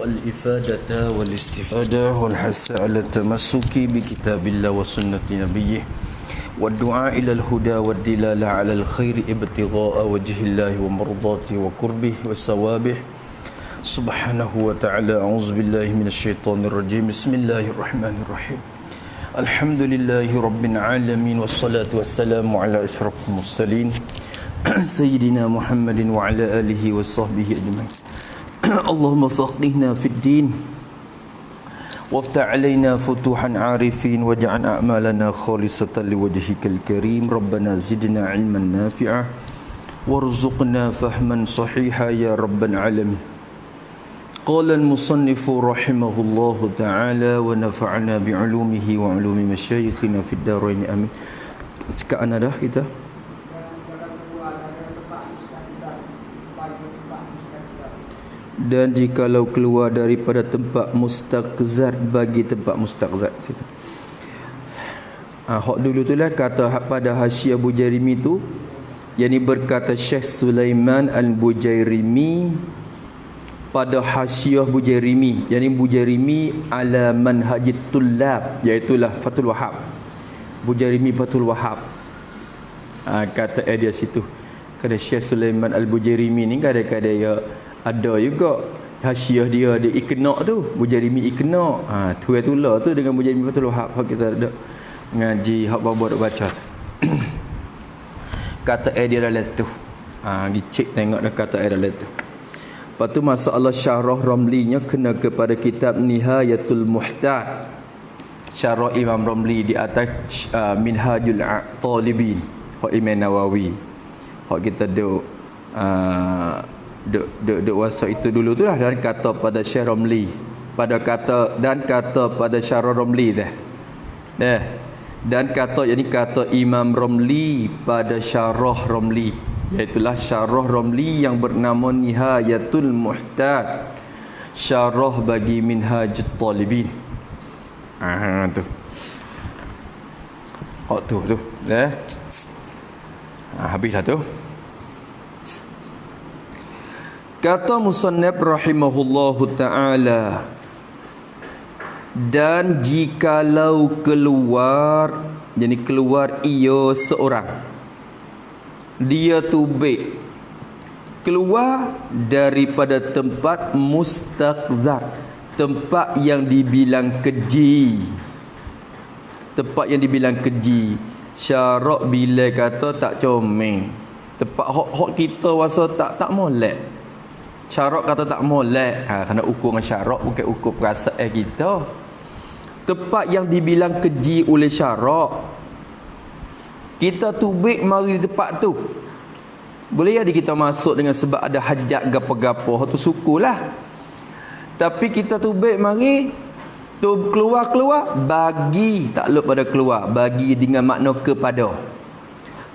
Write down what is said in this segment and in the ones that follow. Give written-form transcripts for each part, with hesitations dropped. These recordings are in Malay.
الإفادة والاستفادة والحث على التمسك بكتاب الله وسنة نبيه والدعاء إلى الهدى والدلالة على الخير ابتغاء وجه الله ومرضاته وقربه وثوابه سبحانه وتعالى. أعوذ بالله من الشيطان الرجيم. بسم الله الرحمن الرحيم. الحمد لله رب العالمين والصلاة والسلام على أشرف المرسلين سيدنا محمد وعلى آله وصحبه أجمعين. اللهم فقهنا في الدين وافتح علينا فتوحا عارفين واجعل أعمالنا خالصة لوجهك الكريم. ربنا زدنا علما نافعا وارزقنا فهما صحيحا يا رب العالمين. قال المصنف رحمه الله تعالى ونفعنا بعلومه وعلوم مشايخنا في الدارين آمين. Sekarang dah kita dan jikalau keluar daripada tempat mustaqzat bagi tempat mustaqzat situ. Hak dulu tu lah kata pada Hasyiah Bujairimi tu, yang ni berkata Syekh Sulaiman Al-Bujairimi pada Hasyiah Bujairimi, yang ni Bujairimi ala manhajit tullab, iaitu lah Fathul Wahhab. Bujairimi Fathul Wahhab. Kata dia situ. Kata Syekh Sulaiman Al-Bujairimi ni kadang-kadang dia ada juga Hasyiah dia Iqna' tu, Bujairimi Iqna'. Tu itulah tu dengan Bujairimi Fathul Wahhab hak kita ada ngaji hak babo dok baca tu. Kata dia dalam tu. Dicek tengok dah kata dalam tu. Lepas tu masalah syarah Ramlinya kena kepada kitab Nihayatul Muhtad. Syarah Imam Ramli di atas Minhajul Talibin hak Imam Nawawi. Hak kita duk wasa itu dulu tu lah. Dan kata pada Syekh Ramli pada kata pada Syarah Ramli dah. Dan kata yang ni kata Imam Ramli pada Syarah Ramli, iaitulah Syarah Ramli yang bernama Nihayatul Muhtad, syarah bagi Minhajut Talibin. Tu. Tu. Habislah tu. Kata musannaf rahimahullahu ta'ala, dan jikalau keluar, jadi keluar ia seorang, dia tubik keluar daripada tempat mustaqzat, tempat yang dibilang keji, tempat yang dibilang keji. Syarak bila kata tak comel, tempat hok kita rasa tak molek. Syarak kata tak molek, kena ukur dengan syarak, bukan ukur perasaan kita. Tempat yang dibilang keji oleh syarak, kita tubik mari di tempat tu, boleh jadi kita masuk dengan sebab ada hajat gapo-gapo, tu syukurlah. Tapi kita tubik mari tu keluar bagi takluk pada keluar, bagi dengan makna kepada.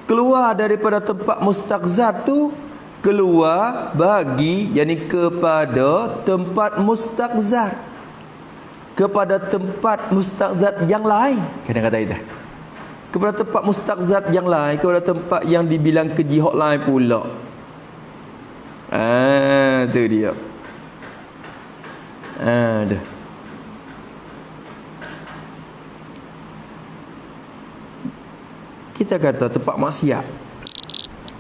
Keluar daripada tempat mustaqzat tu, keluar bagi yakni kepada tempat mustaqzat, kepada tempat mustaqzat yang lain. Kadang-kadang itu kepada tempat mustaqzat yang lain, kepada tempat yang dibilang keji hak lain pula. Tu dia. Dah. Kita kata tempat maksiat.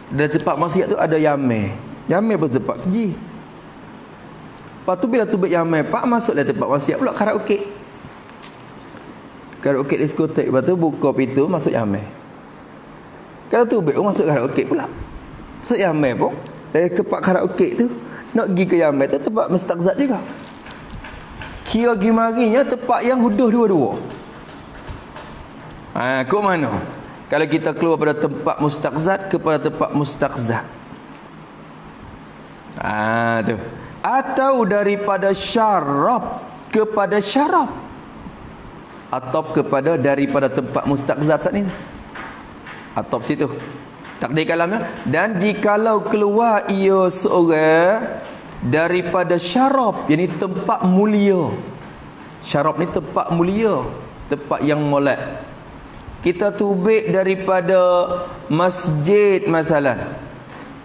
Dan tempat maksiat tu ada yameh. Yameh pun tempat keji. Lepas tu bila tubik yameh, pak masuklah tempat maksiat pula karaoke. Karaoke diskotek, lepas tu buka pintu masuk yameh. Kalau tubik pun masuk karaoke pula. Masuk yameh pun dari tempat karaoke tu nak pergi ke yameh tu tempat mustaqzat juga. Kira gimarinya tempat yang huduh dua-dua. Kau mana? Kalau kita keluar pada tempat mustaqzat kepada tempat mustaqzat. Tu. Atau daripada syarab kepada syarab. Atau kepada daripada tempat mustaqzat ni. Atau situ. Takdir kalamnya. Dan jikalau keluar ia seorang daripada syarab, yakni tempat mulia. Syarab ni tempat mulia, tempat yang molek. Kita tubik daripada masjid masalah,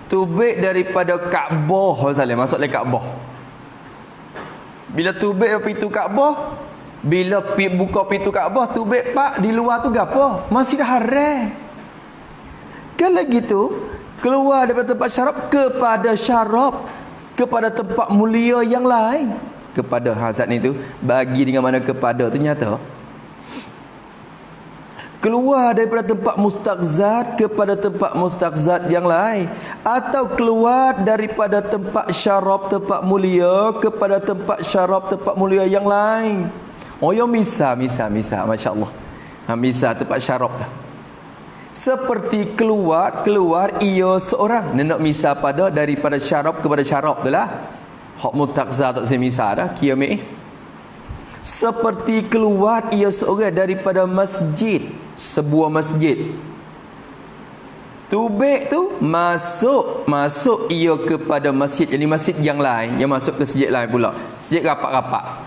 tubik daripada Kaabah masalah, masuk le Kaabah. Bila tubik pintu Kaabah, bila buka pintu Kaabah, tubik pak di luar tu gapo? Masjid Haram. Kalau gitu, keluar daripada tempat syarab kepada tempat mulia yang lain. Kepada hazard ni tu bagi dengan mana kepada tu nyata. Keluar daripada tempat mustaqzat kepada tempat mustaqzat yang lain, atau keluar daripada tempat syarab tempat mulia kepada tempat syarab tempat mulia yang lain. Oh yang misal masya-Allah. Misal tempat syarab tu. Seperti keluar ia seorang. Nak misal pada daripada syarab kepada syarab tu lah. Hak mustaqzat tak saya misal dah kiamat. Seperti keluar ia seorang daripada masjid, sebuah masjid. Tubik tu masuk ia kepada masjid, jadi masjid yang lain, yang masuk ke masjid lain pula. Masjid rapat-rapat.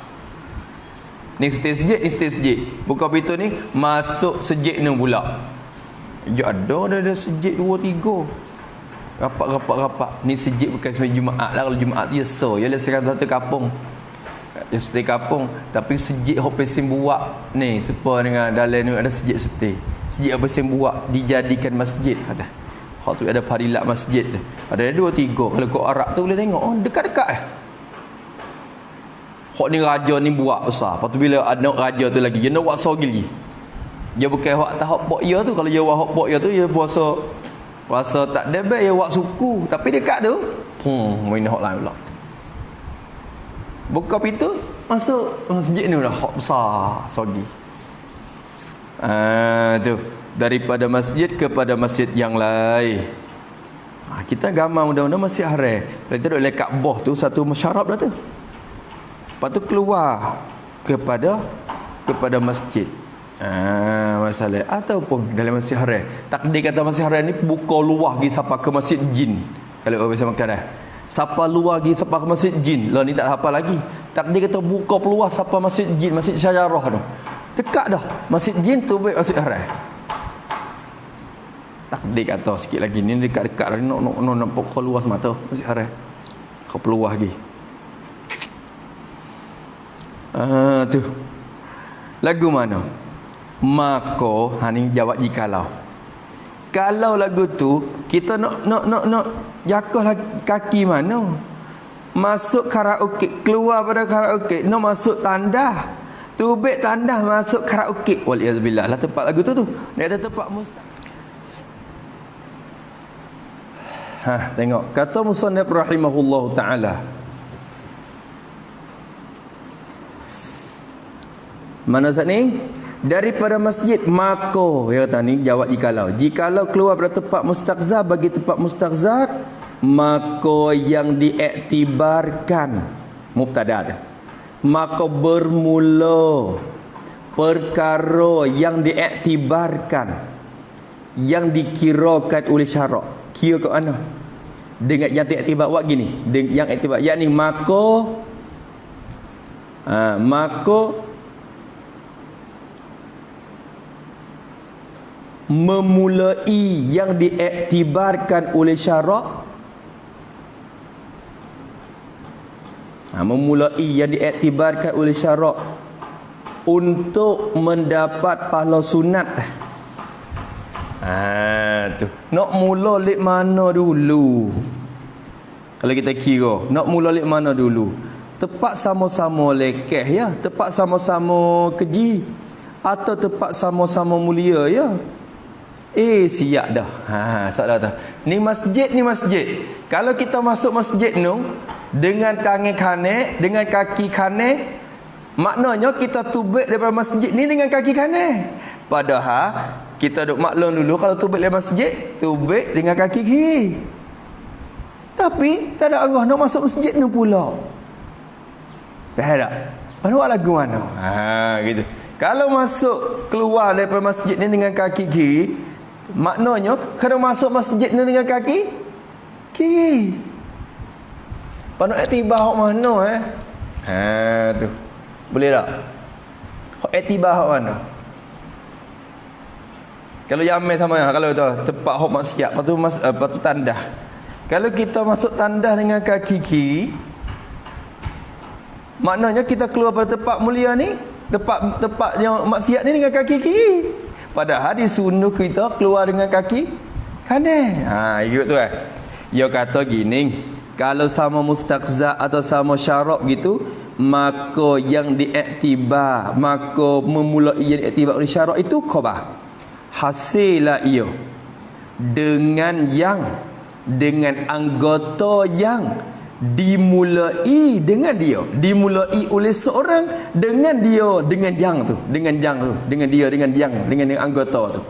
Ni masjid. Buka pintu ni masuk masjid ni pula. Ya ada masjid 2 3. Rapat. Ni masjid bukan sembahyang Jumaat lah. Kalau Jumaat tu ya so, ialah satu kampung. Ya seperti kampung, tapi masjid hok pesen buat ni sepa dengan dalam ni ada masjid seperti. Masjid apa pesen buat dijadikan masjid kata. Hok tu ada parilat masjid tu. Ada 2 3. Kalau kau Arab tu boleh tengok, oh dekat-dekat Hok ni raja ni buat besar. Lepas tu bila anak raja tu lagi, dia nak buat sorgi lagi. Dia bukan hok tak hok pok ya tu. Kalau dia buat hok pok ya tu, dia puasa tak debek, dia buat suku. Tapi dekat tu, main hok lain pula. Buka pintu, masuk masjid ni dah hak besar sorgi. Tu daripada masjid kepada masjid yang lain. Kita gambar mudah-mudahan Masjid Haram. Kalau kita duduk lekat Kaabah tu satu masyarab dah tu. Lepas tu keluar kepada masjid. Masalah ataupun dalam Masjid Haram. Takdir kata Masjid Haram ni buka luar pergi sampai ke masjid jin. Kalau orang biasa makan dah. Siapa luar pergi sampai ke masjid jin. Lah ni tak apa lagi. Takdir kata buka peluang sampai masjid jin, masjid syajarah tu. Dekat dah. Masjid jin tu baik Masjid Haram. Takdir kata sikit lagi ni dekat-dekat nak nampak luas mata Masjid Haram. Kau peluang lagi. Tu. Lagu mana? Maka ni jawab jikalau. Kalau lagu tu kita nak jakah kaki mana? Masuk karaoke, keluar pada karaoke, nak masuk tandah. Tubik tandah masuk karaoke. Waliyazbillah lah tempat lagu tu. Dia ada tempat tengok kata musannif rahimahullahu taala. Mana saat ni? Daripada masjid maka ya kata ni jawab jikalau keluar dari tempat mustaqzat bagi tempat mustaqzat, maka yang diiktibarkan mubtada tu, maka bermula perkara yang diiktibarkan, yang dikirakan oleh syarak. Kira ke mana? Dengan yang diiktibar buat gini, yang iktibar yakni maka memulai yang diiktibarkan oleh syarak, memulai yang diiktibarkan oleh syarak untuk mendapat pahala sunat. Tu nak mula lek mana dulu? Kalau kita kira nak mula lek mana dulu? Tepat sama-sama lekeh ya, tepat sama-sama keji, atau tepat sama-sama mulia ya? Siap dah. Soalan tu. Ni masjid. Kalau kita masuk masjid nu dengan tangan kanan, dengan kaki kanan, maknanya kita tubik daripada masjid ni dengan kaki kanan. Padahal kita duk maklum dulu kalau tubik dalam masjid, tubik dengan kaki kiri. Tapi tak ada arah nak masuk masjid ni pula. Faham tak? Buat lagu mana? Gitu. Kalau masuk keluar daripada masjid ni dengan kaki kiri, maknanya kena masuk masjid ni dengan kaki kiri. Panak iktibar hak mana tu. Boleh tak? Hak iktibar hak mana? Kalau jamai sama kalau tu tempat hak maksiat, lepas tu tandah. Kalau kita masuk tandah dengan kaki kiri, Maknanya kita keluar pada tempat mulia ni, tempat yang maksiat ni dengan kaki kiri. Padahal disuruh kita keluar dengan kaki kanan. Ikut tu Dia kata gini, kalau sama mustaqza atau sama syarab gitu, maka yang diiktibar, maka memulai yang diiktibar oleh syarab itu khabah. Hasillah ia dengan anggota yang dimulai dengan dia, dimulai oleh seorang dengan dia, dengan yang anggota tu.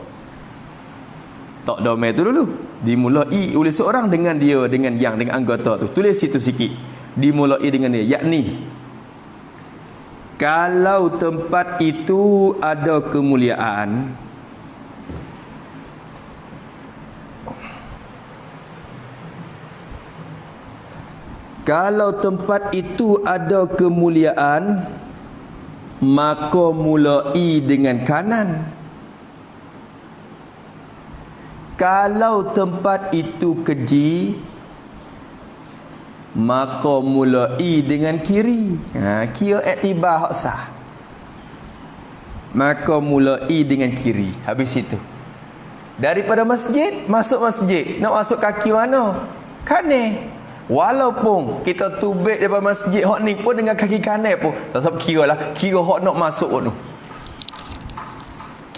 Tak domain tu dulu, dimulai oleh seorang dengan dia, dengan anggota tu. Tulis situ sikit, dimulai dengan dia, yakni kalau tempat itu ada kemuliaan, kalau tempat itu ada kemuliaan, maka mulai dengan kanan. Kalau tempat itu keji, maka mulai dengan kiri. Kira iktibar hak sah. Maka mulai dengan kiri. Habis itu. Daripada masjid, masuk masjid. Nak masuk kaki mana? Kanan. Walaupun kita tubik daripada masjid hak ni pun dengan kaki kanan pun, tetap kira hak nak masuk tu.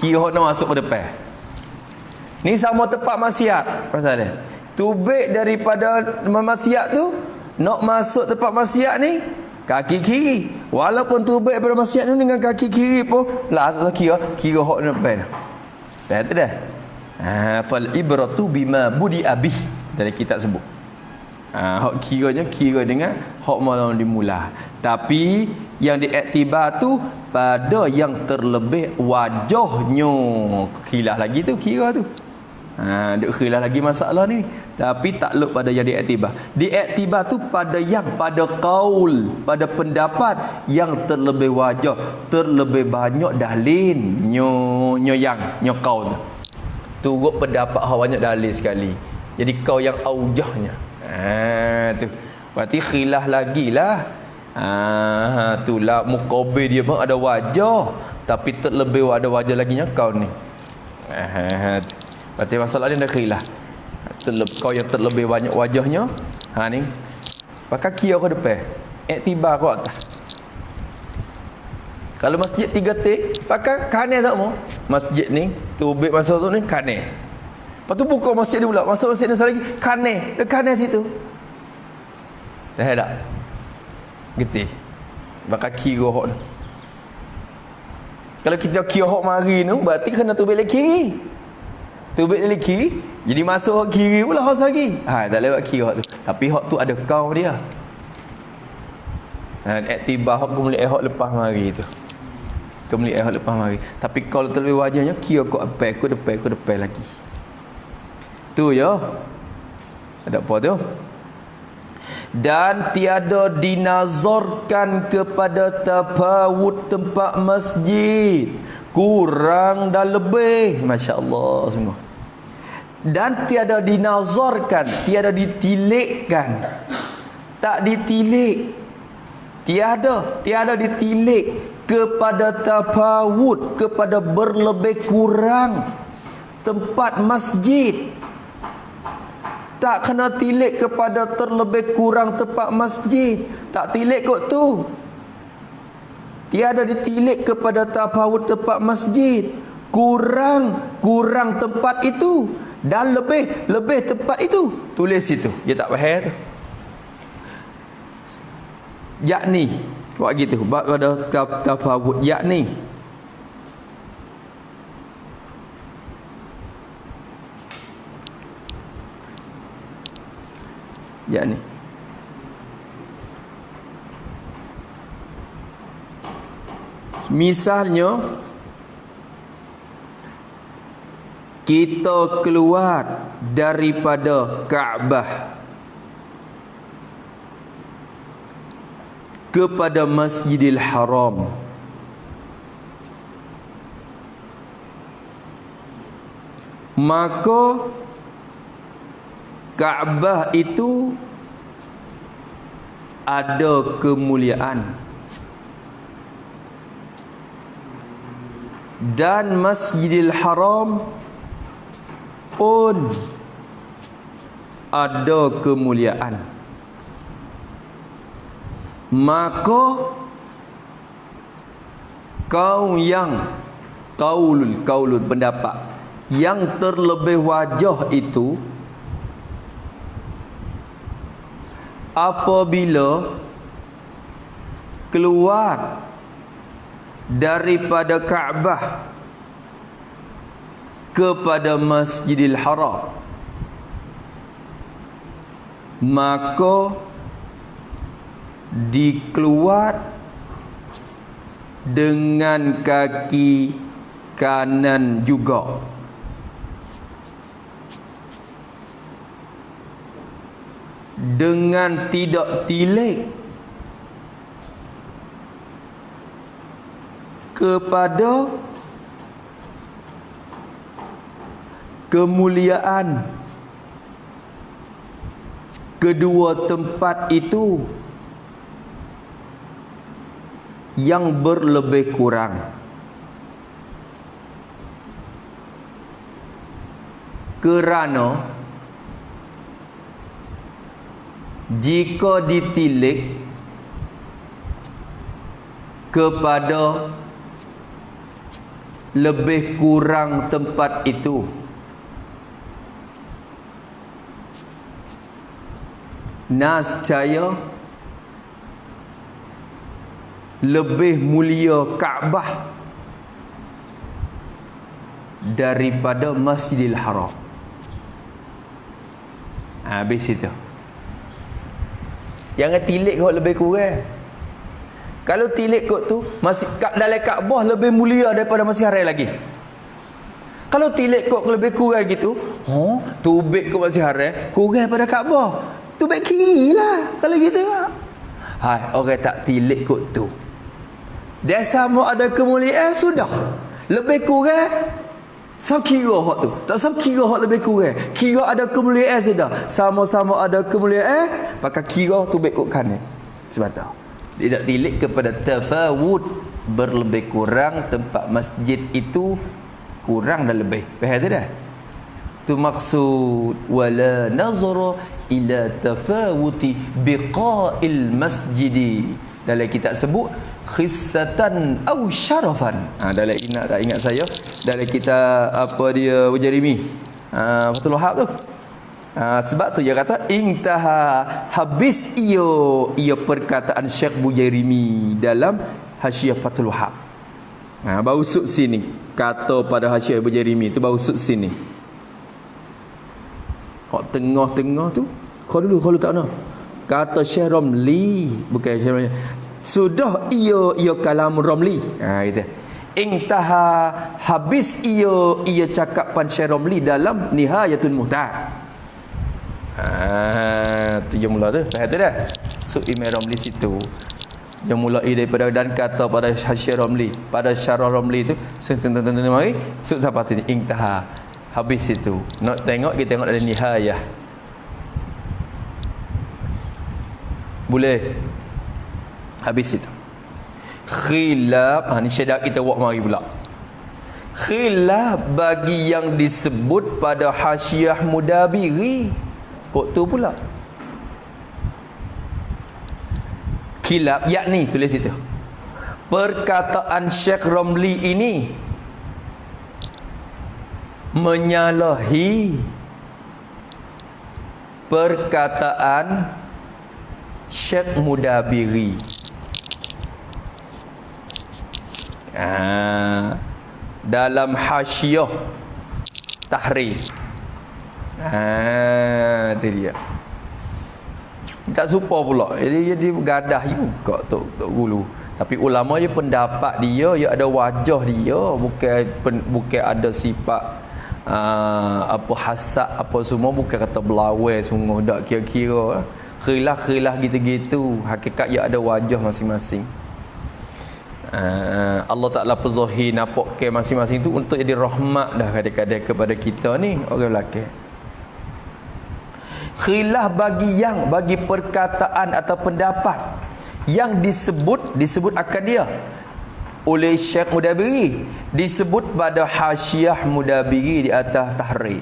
Kira hak nak masuk ke depan. Ni sama tempat maksiat pasal dia. Tubik daripada maksiat tu nak masuk tempat maksiat ni kaki kiri. Walaupun tubik daripada maksiat ni dengan kaki kiri pun tetap kira hak nak depan. Dah tu dah. Fal ibratu bima budi abih dari kitab sebut. Hak kiranya kira dengan hak malam dimula. Tapi yang diiktibar tu pada yang terlebih wajahnya. Khilaf lagi tu kira tu. Duk khilaf lagi masalah ni. Tapi takluk pada yang diiktibar. Diiktibar tu pada qaul, pada pendapat yang terlebih wajah, terlebih banyak dalil. Nyo qaul. Turut pendapat hak banyak dalil sekali. Jadi kau yang aujahnya. Tu. Berarti khilaf lagi lah. Itulah muqabil dia pun ada wajah, tapi terlebih ada wajah lagi nya kau ni. Berarti masalah ni dah khilaf. Kau yang terlebih banyak wajahnya, ni. Pakai kira ke depan. Iktibar ke atas. Kalau masjid 3 pakai kanan tak mau. Masjid ni, tubik masuk tu ni kanan. Lepas tu buka masjid dia pula. Masuk masjid ni sekali lagi. Kanan situ. Dah tak? Getih. Bakal kira hok tu. Kalau kita kira hok mari tu, berarti kena tubik lagi kiri. Tubik lagi kiri. Jadi masuk hok kiri pula hok lagi. Tak lewat kiri hok tu. Tapi hok tu ada kau dia. Iktibar hok kemuliaan hok lepas mari tu. Kemuliaan hok lepas mari. Tapi kalau terlebih wajahnya, kira kau depan lagi. Tu je. Ada apa tu? Dan tiada dinazarkan kepada tafawut tempat masjid, kurang dan lebih. Masya-Allah semua. Dan tiada dinazarkan, tiada ditilikkan. Tak ditilik. Tiada ditilik kepada tafawut, kepada berlebih kurang tempat masjid. Tak kena tilik kepada terlebih kurang tempat masjid. Tak tilik kot tu. Tiada ditilik kepada tafawut tempat masjid. Kurang tempat itu. Dan lebih tempat itu. Tulis situ. Dia tak faham tu. Yakni. Buat gitu. Buat pada tafawut. Yakni. Misalnya kita keluar daripada Kaabah kepada Masjidil Haram, maka Kaabah itu ada kemuliaan. dan Masjidil Haram pun ada kemuliaan, maka kaulul pendapat yang terlebih wajah itu apabila keluar daripada Kaabah kepada Masjidil Haram, maka dikeluar dengan kaki kanan juga. Dengan tidak tilik kepada kemuliaan kedua tempat itu yang berlebih kurang. Kerana jika ditilik kepada lebih kurang tempat itu, nascaya lebih mulia Kaabah daripada Masjidil Haram. Habis itu. Jangan tilik kot lebih kurang. Kalau tilik kot tu masih dalam Kaabah lebih mulia daripada Masjid Haram lagi. Kalau tilik kot lebih kurang gitu, tubik kot Masjid Haram kurang pada Kaabah. Tubik kiri lah kalau gitu lah. Hai, orang tak tilik kot tu, dia sama ada kemuliaan sudah. Lebih kurang sama kira hak tu. Tak sama kira hak lebih kurang. Kira ada kemuliaan sudah. Sama-sama ada kemuliaan, pakai kira tubik kot kanan. Sebab tu tidak tilik kepada tafawud, berlebih kurang tempat masjid itu kurang dan lebih. Faham tak dah? Tu maksud wala nazara ila tafawuti biqa'il masjidi. Dalam kitab sebut khissatan aw syarafan. Dalam ingat saya dalam kitab apa dia Bujarimi, Fathul Wahab tu. Sebab tu dia kata intaha, habis ia perkataan Syekh Bujarimi dalam Hasyiah Fathul Wahab. Baru sud sini kata pada Hasyiah Bujarimi tu, baru sud sini. Kok tengah-tengah tu kalau tak nak kata Syekh Romli, bukan Syekh Romli, sudah ia kalam Romli. Gitu. Intaha, habis ia cakapan Syekh Romli dalam Nihayatul Muhtad. Tu yang mula tu. Faham tu dah? Sub Imam Romli situ. Yang mulai daripada dan kata pada Syekh Romli, pada Syarah Romli tu, mari sub sampai tu intaha. Habis itu. Nak tengok, kita tengok ada nihayah. Boleh. Habis itu. Khilaf, ni syadak kita buat mari pula. Khilaf bagi yang disebut pada Hasyiah Mudabiri. Kok tu pula. Khilaf yakni tulis itu. Perkataan Syekh Romli ini menyalahi perkataan Syekh Mudabiri. Dalam Hasyiah Tahrir. Itu dia. Tak serupa pula. Jadi gadah juga Tok Gulu. Tapi ulama je pendapat dia, ada wajah dia, bukan ada sifat apa hasad apa semua, bukan kata belawai sungguh, tak kira-kira khilaf gitu-gitu. Hakikat dia ada wajah masing-masing. Allah Ta'ala pezohir nampak ke masing-masing tu untuk jadi rahmat dah kadang-kadang kepada kita ni orang lelaki. Khilaf bagi perkataan atau pendapat yang disebut akan dia oleh Syekh Mudabiri, disebut pada Hasyiah Mudabiri di atas Tahrir.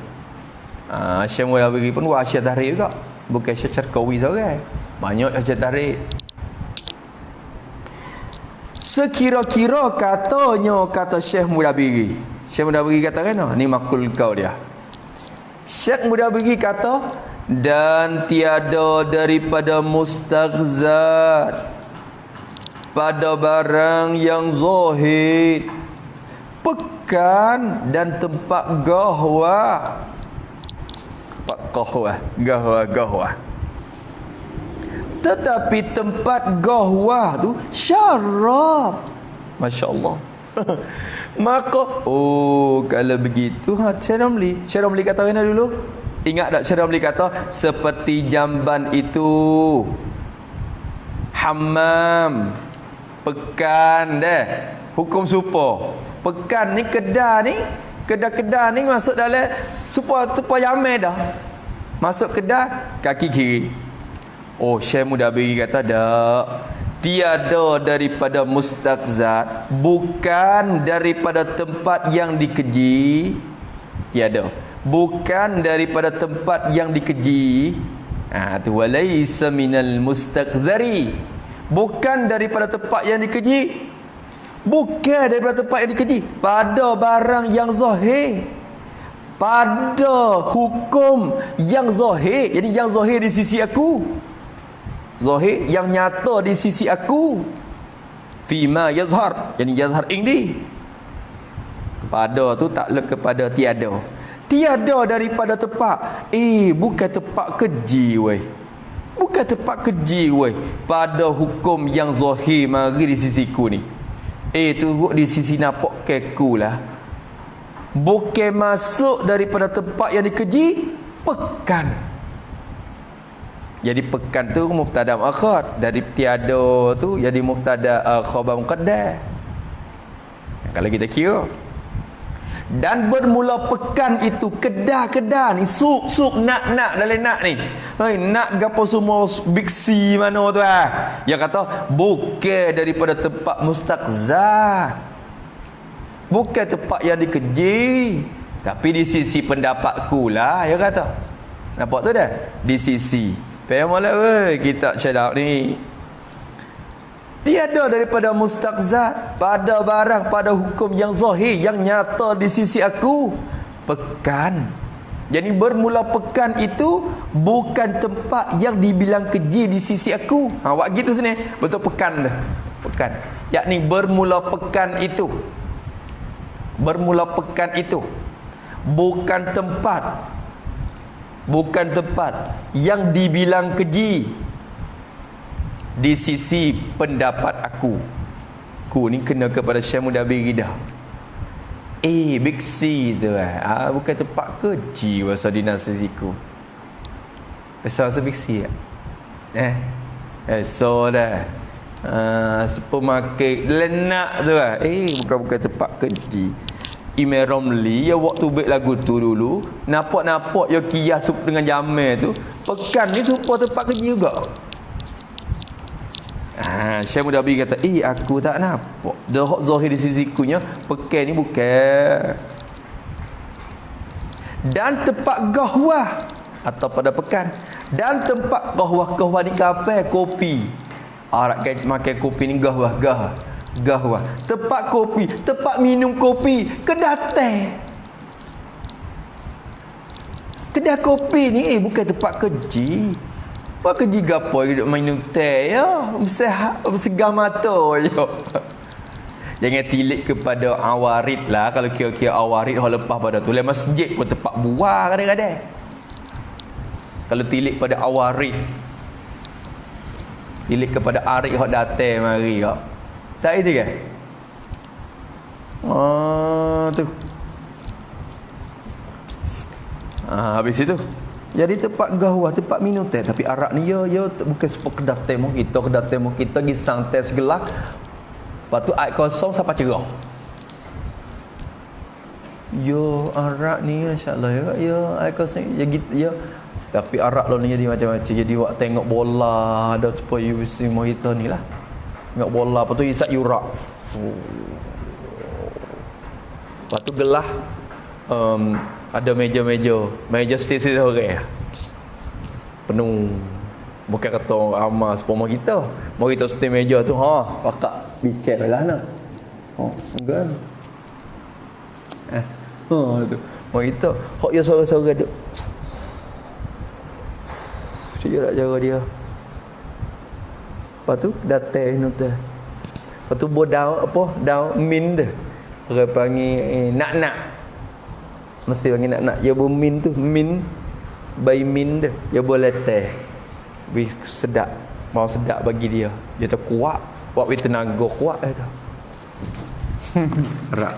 Syekh Mudabiri pun buat Hasyiah Tahrir juga, bukan Syekh Cerkawi seorang, banyak Hasyiah Tahrir. Sekira-kira kata Syekh Mudabiri. Syekh Mudabiri kata kan, ni makul kau dia. Syekh Mudabiri kata, dan tiada daripada mustaghzat pada barang yang zahid, pekan dan tempat gahwah. Tempat gahwah. Tetapi tempat gahwah tu syarab. Masya Allah. Maka kalau begitu Syekh Ramli kata kena dulu. Ingat tak Syekh Ramli kata seperti jamban itu, hammam, pekan dah. Hukum supa. Pekan ni kedah ni masuk dalam supa jamai dah. Masuk kedah kaki kiri. Syekh Mudabiri kata tak. Tiada daripada mustaghzat, bukan daripada tempat yang dikeji. Tiada, bukan daripada tempat yang dikeji. Tu walaysa minal mustaghzari, bukan daripada tempat yang dikeji. Bukan daripada tempat yang dikeji pada barang yang zahir, pada hukum yang zahir. Jadi yang zahir di sisi aku, zahir yang nyata di sisi aku, fima yazhar, yani yazhar indi. Pada tu takluk kepada tiada daripada tempat. Bukan tempat keji weh, bukan tempat keji weh, pada hukum yang zahir mari di sisiku ni. Tu di sisi nampak keku lah. Bukan masuk daripada tempat yang dikeji, pekan. Jadi pekan tu mubtada muakhar, dari tiada tu jadi mubtada khabar muqaddar. Kalau kita kira, dan bermula pekan itu kedah ni, suk nak dalam nak ni. Nak gapo semua big C mana tu Dia kata bukan daripada tempat mustaghzat, bukan tempat yang dikeji, tapi di sisi pendapatku lah, dia kata. Nampak tu dah? Di sisi Pemalah kita syarab ni. Tiada daripada mustaghzat pada barang, pada hukum yang zahir, yang nyata di sisi aku, pekan. Jadi bermula pekan itu bukan tempat yang dibilang keji di sisi aku. Buat gitu sini, betul pekan tu. Pekan. Yakni bermula pekan itu. Bermula pekan itu bukan tempat, bukan tempat yang dibilang keji di sisi pendapat aku. Ku ni kena kepada Syekh Mudabiri dah. Big C tu bukan tempat keji pasal di nasisiku. Pasal big C so dah supermarket lenak tu bukan tempat keji. Imam Ramli ya waktu baik lagu tu dulu nampak ya kias dengan jamai tu, pekan ni supaya tempat kerja juga. Syekh Mudabiri kata aku tak nampak dah zahir di sisikunya, pekan ni bukan. Dan tempat gahwah atau pada pekan, dan tempat gahwah ni kapal kopi. Orang makan kopi ni gahwah. Tempat kopi, tempat minum kopi, kedai teh. Kedai kopi ni bukan tempat keji. Apa keji gapo duduk minum teh ya? Segar mata ya. Jangan tilik kepada awarid lah. Kalau kira-kira awarid hal lepas pada tu, lain masjid pun tempat buah kadang-kadang. Kalau tilik pada awarid, tilik kepada arid hak datang mari hak. Tak itu kan? Tu. Habis itu. Jadi tempat gahwah, tempat minum teh. Tapi arak ni ya bukan sekedar teh kita, kedai teh kita gisang teh segelas. Lepas tu air kosong sampai cerah. Yo arak ni insya-Allah ya air kosong ya gitu ya. Tapi arak lo ni jadi macam-macam. Jadi wak tengok bola ada supaya semua kita ni lah. Tengok bola, lepas tu isap yurak. Lepas tu gelah ada meja station orang penuh. Bukan kata orang ramai sepuluh kita. Mari kita stay meja tu, pakak bicara lah nak. Enggak. Tu. Mari kita, hok ya suara-suara duk. Saya nak cara dia. Lepas tu datang tu. Lepas tu daun min tu. Orang panggil nak. Mesti panggil nak. Ya min tu, min by min tu. Ya boleh teh. Sedap, mau sedap bagi dia. Dia tu kuat, buat tenaga kuat dia tu. Rak.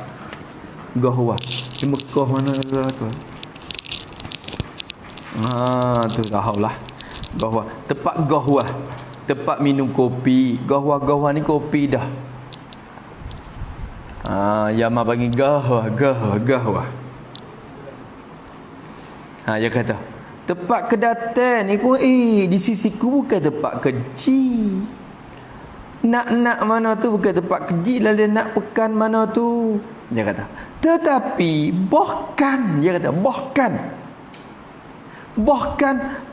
Gahwa. Di Mekah mana tu? Tu gahwa. Gahwa. Tempat gahwa. Tempat minum kopi. Gahwa ni kopi dah. Yang mah panggil gahwa. Dia kata tempat kedatangan ni pun di sisiku bukan tempat keji. Nak mana tu bukan tempat keji, lalu nak pekan mana tu. Dia kata, tetapi bahkan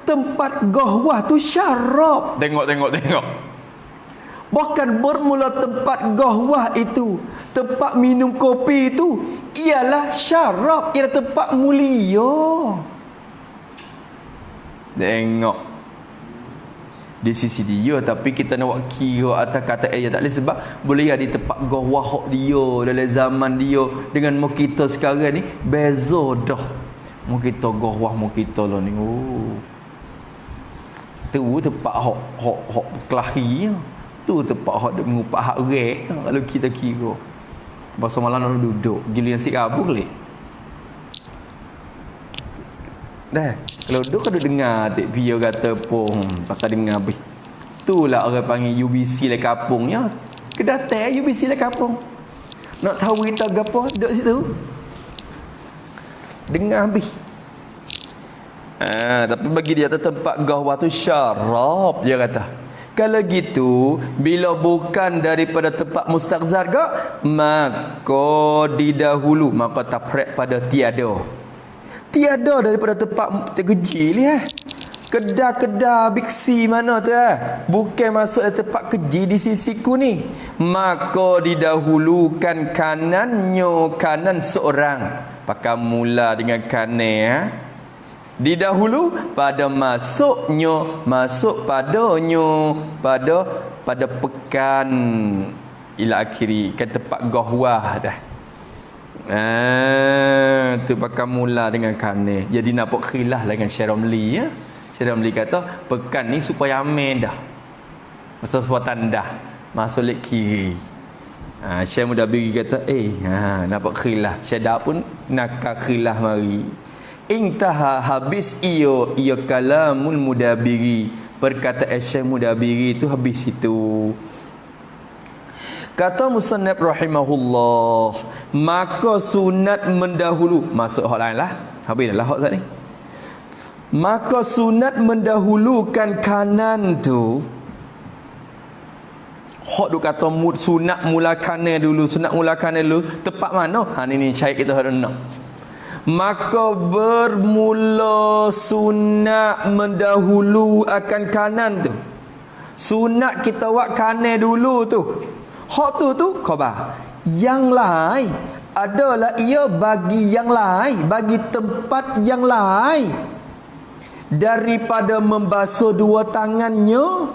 tempat gahwah tu syarab. Tengok. Bahkan bermula tempat gahwah itu, tempat minum kopi itu ialah syarab, ialah tempat mulia. Tengok di sisi dia, tapi kita nak buat kira atas kata tak boleh, sebab boleh ada tempat gawah hak dia dalam zaman dia dengan mu kita sekarang ni beza dah. Mu kita gawah mu kita lah ni. Tu tempat hak kelahi. Tu tempat hak duk mengupak hak rek kalau kita kira. Pasal malam nak duduk giliran si kabur lek. Dah. Kalau duk ada dengar tak video kata pun pakai dengar habis. Itulah orang panggil UBC le kampungnya. Kedatangan UBC le kampung. Nak tahu kita gapo duduk situ. Dengar habis. Tapi bagi dia tempat gahwah tu syarab, dia kata. Kalau gitu, bila bukan daripada tempat mustaqzar ke, maka didahulu, maka taprek pada tiada daripada tempat terkeji ni kedai-kedai biksi mana tu bukan masuk dalam tempat keji di sisiku ni, maka didahulukan kanan seorang. Pakai mula dengan kanan didahulu pada masuk pada pekan ila akhiri ke tempat gahwah dah. Tu pakai mula dengan kanan. Jadi nampak khilaf lah dengan Syekh Ramli ya. Syekh Ramli kata pekan ni supaya amin dah. Masuk suatan dah. Masuk lek kiri. Syekh Mudabiri kata nampak khilaf. Syekh dah pun nak khilaf mari. Intaha habis ia kalamul Mudabiri. Perkataan Syekh Mudabiri tu habis itu. Kata musannaf rahimahullah, maka sunat mendahulu, masuk hak lain lah. Habis dah lah hak ni. Maka sunat mendahulukan kanan tu. Hak tu kata sunat mula kanan dulu, tepat mana? Ni cari kita ada nak. Maka bermula sunat mendahulu akan kanan tu. Sunat kita buat kanan dulu tu. Hak tu khabar. Yang lain adalah ia bagi yang lain, bagi tempat yang lain daripada membasuh dua tangannya.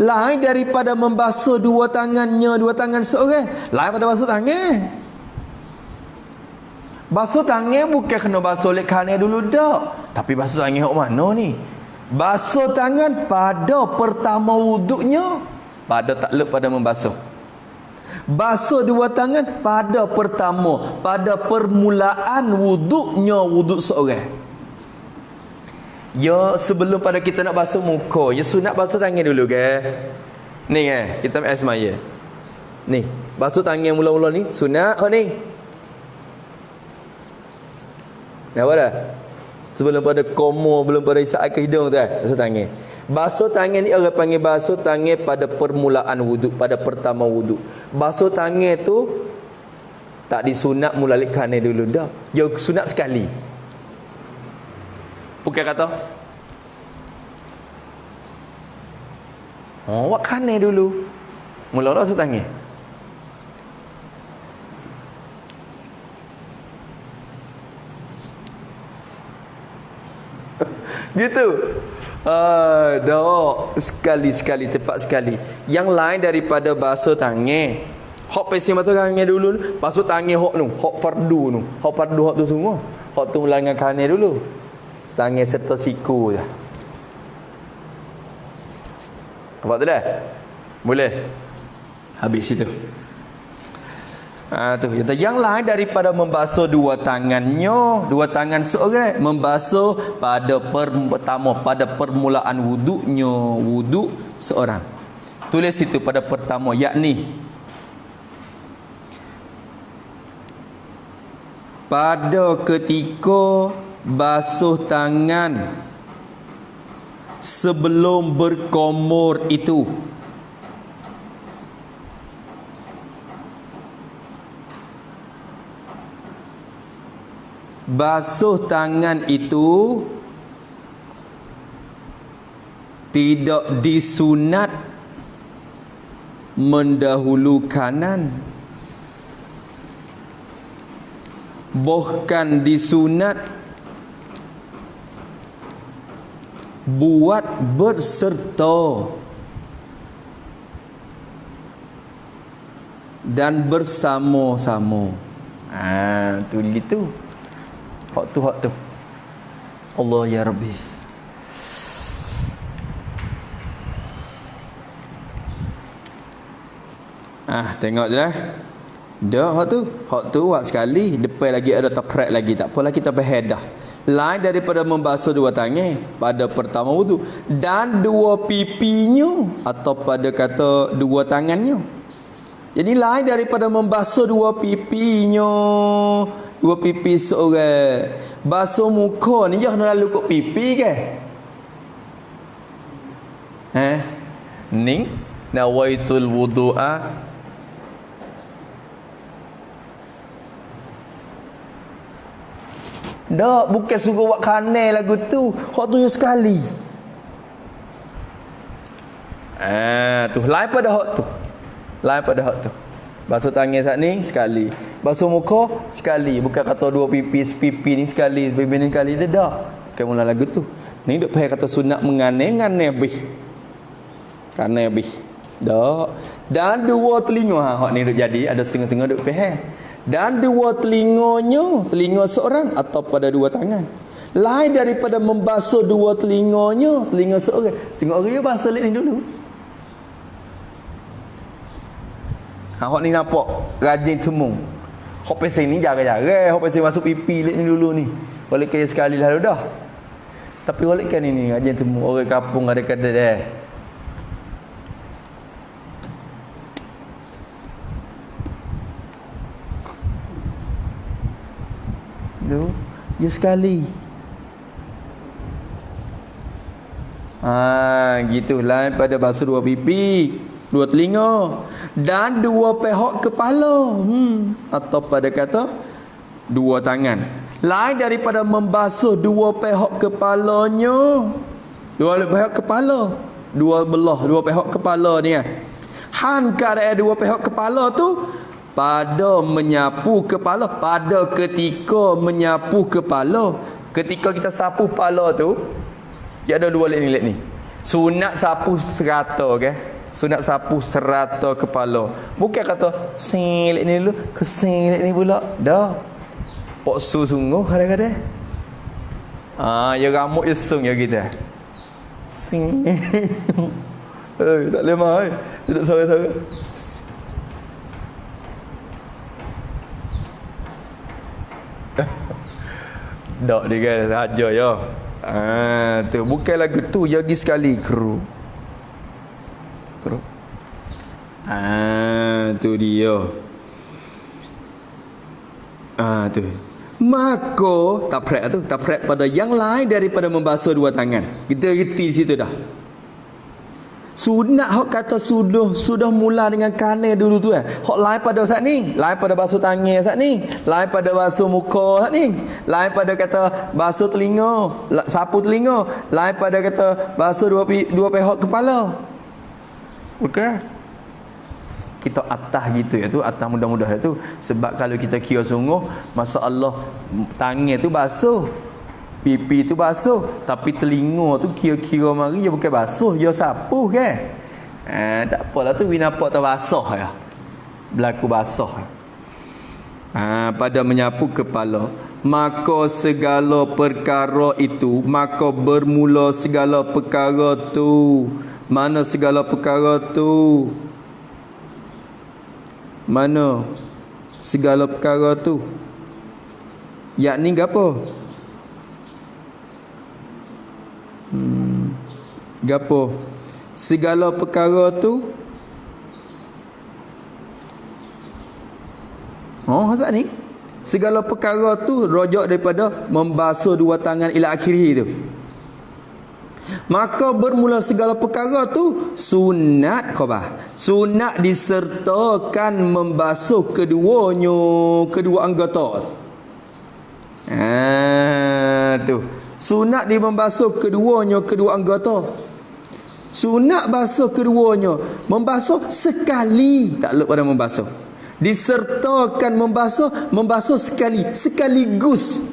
Lain daripada membasuh dua tangan seorang. Lain pada basuh tangan. Basuh tangan bukan kena basuh oleh kanan dulu dah. Tapi basuh tangan hak mana ni? Basuh tangan pada pertama wuduknya. Pada takluk pada membasuh. Basuh dua tangan pada pertama, pada permulaan wuduknya, wuduk seorang. Ya sebelum pada kita nak basuh muka, ya sunat basuh tangan dulu ke? Ni kita ambil asmaya. Ni, basuh tangan mula-mula ni sunat ni. Nampak dah? Sebelum pada komo, belum pada isap ke hidung tu basuh tangan. Basuh tangan ni orang panggil basuh tangan pada permulaan wuduk, pada pertama wuduk. Basuh tangan tu tak disunat mulai kanan dulu dah. Dia sunat sekali. Bukan kata awak kanan dulu. Mula basuh tangan. Gitu. Dah sekali-sekali, tepat sekali. Yang lain daripada basuh tangan, hok pesi mata tangan dulu, basuh tangan hok tu, hok fardu tu. Hok fardu hok tu semua. Hok tu mula dengan kanan dulu. Tangan serta siku je. Nampak tu dah? Boleh. Habis itu. Tu yang lain daripada membasuh dua tangannya, dua tangan seorang membasuh pada pertama, pada permulaan wuduknya, wuduk seorang. Tulis itu pada pertama, yakni pada ketika basuh tangan sebelum berkomor itu. Basuh tangan itu tidak disunat mendahulu kanan, bahkan disunat buat berserta dan bersama-sama. Tu gitu. Hak tu. Allah ya Rabbi. Tengok je lah. Dah hak tu buat sekali. Depan lagi ada taprek lagi. Tak apalah kita faham dah. Lain daripada membasuh dua tangan pada pertama wudu dan dua pipinya atau pada kata dua tangannya. Jadi lain daripada membasuh dua pipinya, dua pipi seorang. Basuh muka ni jangan lalu kok pipi ke? Ning nawaitul wudu'a dak, bukan suruh buat kanan lagu tu. Hak tu sekali. Tu lain pada hak tu. Lain pada hak tu. Basuh tangan saat ni sekali. Basuh muka sekali. Bukan kata dua pipi, sepipi ni sekali, sepipi ni sekali. Itu dah. Bukan mula lagu tu. Ni duk pakai kata sunat menganeh-nganeh bih. Kaneh bih. Dak. Dan dua telinga. Hak ni duk jadi. Ada setengah-setengah duk pakai. Dan dua telinganya, telinga seorang atau pada dua tangan. Lain daripada membasuh dua telinganya, telinga seorang. Tengok orang dia basuh ni dulu. Hak ni nampak rajin temung. Hak pesing ni jarang-jarang. Hak pesing masuk pipi ni dulu ni. Balik kaya sekali lah dah. Tapi balik kan ini rajin temung. Orang kampung ada kata dah. Tu, ya sekali. Gitulah pada basuh dua pipi, dua telinga dan dua pihak kepala. Atau pada kata dua tangan. Lain daripada membasuh dua pihak kepalanya. Dua pihak kepala, dua belah, dua pihak kepala ni kan. Keadaan dua pihak kepala tu pada menyapu kepala, pada ketika menyapu kepala. Ketika kita sapu kepala tu, dia ada dua lek ni. Sunat sapu serata ke? Sunat sapu serata kepala. Bukan kata sing lek ni dulu, ke sing lek ni pula. Dah. Pok su sungguh kadang-kadang. Ya rambut ya sung ya kita. Sing. Tak lemah. Duduk sore-sore. Dak dia kan saja ya. Tu bukan lagu tu jagi sekali kru. Tu dia. Tu. Maka taprek pada yang lain daripada membasuh dua tangan. Kita reti di situ dah. Sunat hok kata sudah mula dengan kanan dulu tu hok lain pada saat ni, lain pada basuh tangan saat ni, lain pada basuh muka saat ni, lain pada kata basuh telinga, sapu telinga, lain pada kata basuh dua pihak kepala. Okey. Kita atas gitu ya tu, atas mudah-mudah tu. Sebab kalau kita kira sungguh, masya-Allah tangan tu basuh, pipi tu basuh, tapi telinga tu kira-kira mari dia bukan basuh, dia sapu kan. Tak apalah tu winapa tu basah ya. Berlaku basah. Pada menyapu kepala, maka segala perkara itu, maka bermula segala perkara tu. Mana segala perkara tu? Mana segala perkara tu? Yakni gapo? Gapo? Segala perkara tu. Hasad ni. Segala perkara tu rojak daripada membasuh dua tangan ila akhirih tu. Maka bermula segala perkara tu sunat khabah. Sunat disertakan membasuh kedua anggota. Tu. Sunat di membasuh kedua anggota. Sunat basuh keduanya, membasuh sekali, tak lupa pada membasuh. Disertakan membasuh sekaligus.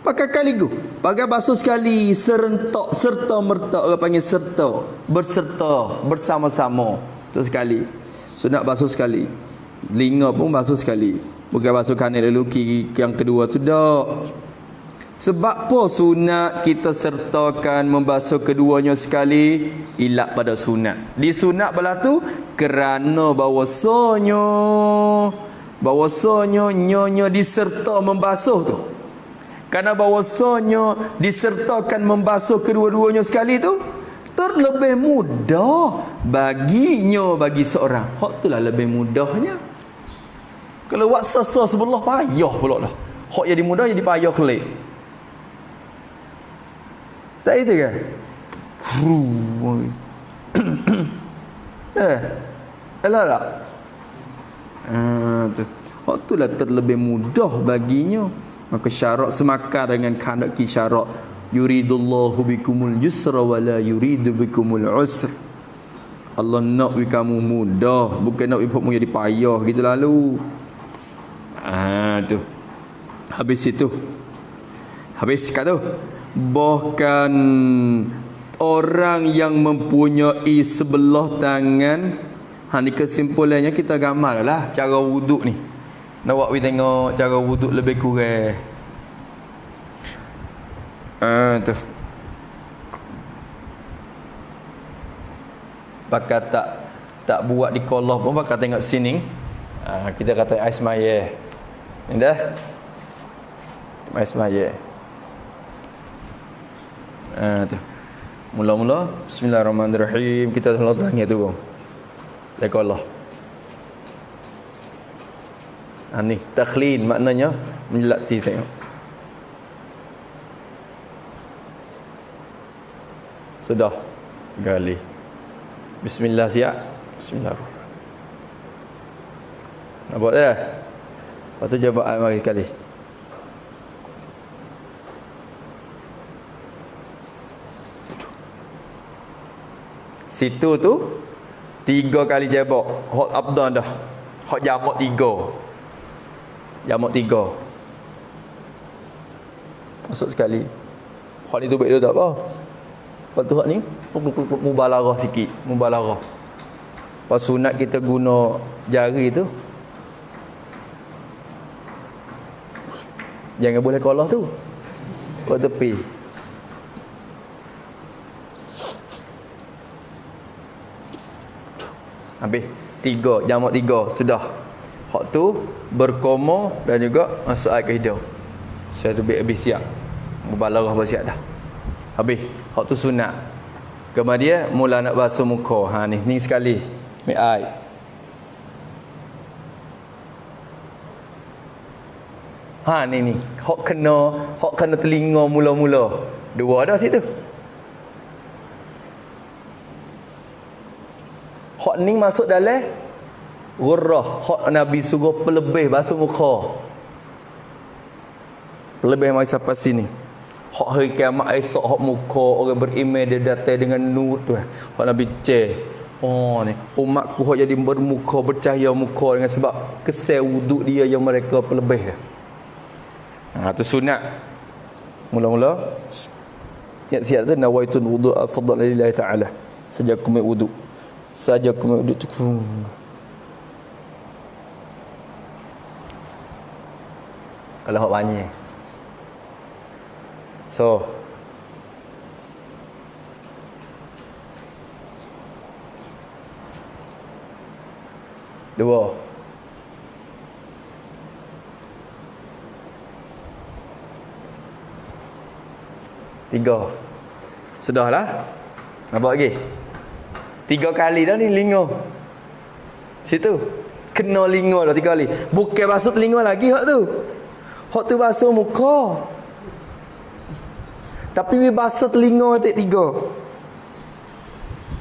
Pakai kaligus. Pakai basuh sekali, serentak, serta merta, orang panggil serta, berserta, bersama-sama. Tu sekali. Sunat basuh sekali. Telinga pun basuh sekali. Bukan basuh kanan lalu kiri yang kedua tu tak. Sebab apa sunat kita sertakan membasuh keduanya sekali? Ilat pada sunat. Di sunat belah tu kerana bahawasanya nyonya diserta membasuh tu. Kerana bahawasanya disertakan membasuh kedua-duanya sekali tu terlebih mudah bagi seorang. Hak itulah lebih mudahnya. Kalau buat sesa sebelah payah pula dah. Hak jadi mudah jadi payah kelik. Tak itu ke? Elah tak? Tu. Hak itulah terlebih mudah baginya. Maka syarat semakar dengan kehendak syarat yuridullahu bikumul yusra wa la yuridu bikumul usr. Allah nak bagi kamu mudah, bukan nak bagi kamu jadi payah gitu lalu. Tu. Habis kata bahkan orang yang mempunyai sebelah tangan, ni kesimpulannya kita gamal lah cara wuduk ni. Nak buat we tengok cara wuduk lebih kurang. Tu. Bakal tak buat di kolah pun bakal tengok sini. Kita kata ais maya. Ni dah. Ais maya. Tu. Mula-mula bismillahirrahmanirrahim kita tolong tangan tu. Lekol Allah. Ni takhlin maknanya menjelati tengok. Sudah gali. Bismillah siap. Bismillahirrahmanirrahim. Nampak dah? Lepas tu jawab mari kali. Situ tu 3 kali jabak. Hak abdan dah. Hak jamak 3. Jamak 3. Masuk sekali. Hak ni tu baik tu tak apa. Lepas tu hak ni mubalarah sikit, mubalarah. Pas sunat kita guna jari tu. Jangan boleh kolah tu. Kat tepi. Habis 3, jamak 3 sudah. Hak tu berkoma dan juga masuk air ke hidung. Saya tu habis siap. Mubalarah bersiap dah. Habis hak tu sunat. Kemudian mula nak basuh muka. Ni sekali. Ambil air. Ni. Hak kena telinga mula-mula. 2 dah situ. Hak ni masuk dalam ghurrah. Hak Nabi suruh pelebih basuh muka. Pelebih mai sampai sini. Hak hari kiamat esok hak muka orang beriman dia datang dengan nur tu. Hak Nabi oh ni umatku hak jadi bermuka bercahaya muka dengan sebab kesal wuduk dia yang mereka pelebih. Tu sunat. Mula-mula siap tu nawaitun wudu' al-fadl lillahi ta'ala. Sejak kumit wudu'. Saja kumit wudu' tu. Kalau hak banyak. So dua. Tiga. Sudahlah. Nampak lagi? 3 kali dah ni linga. Situ. Kena linga dah 3 kali. Bukan basuh telinga lagi hak tu. Hak tu basuh muka. Tapi we basuh telinga tak 3.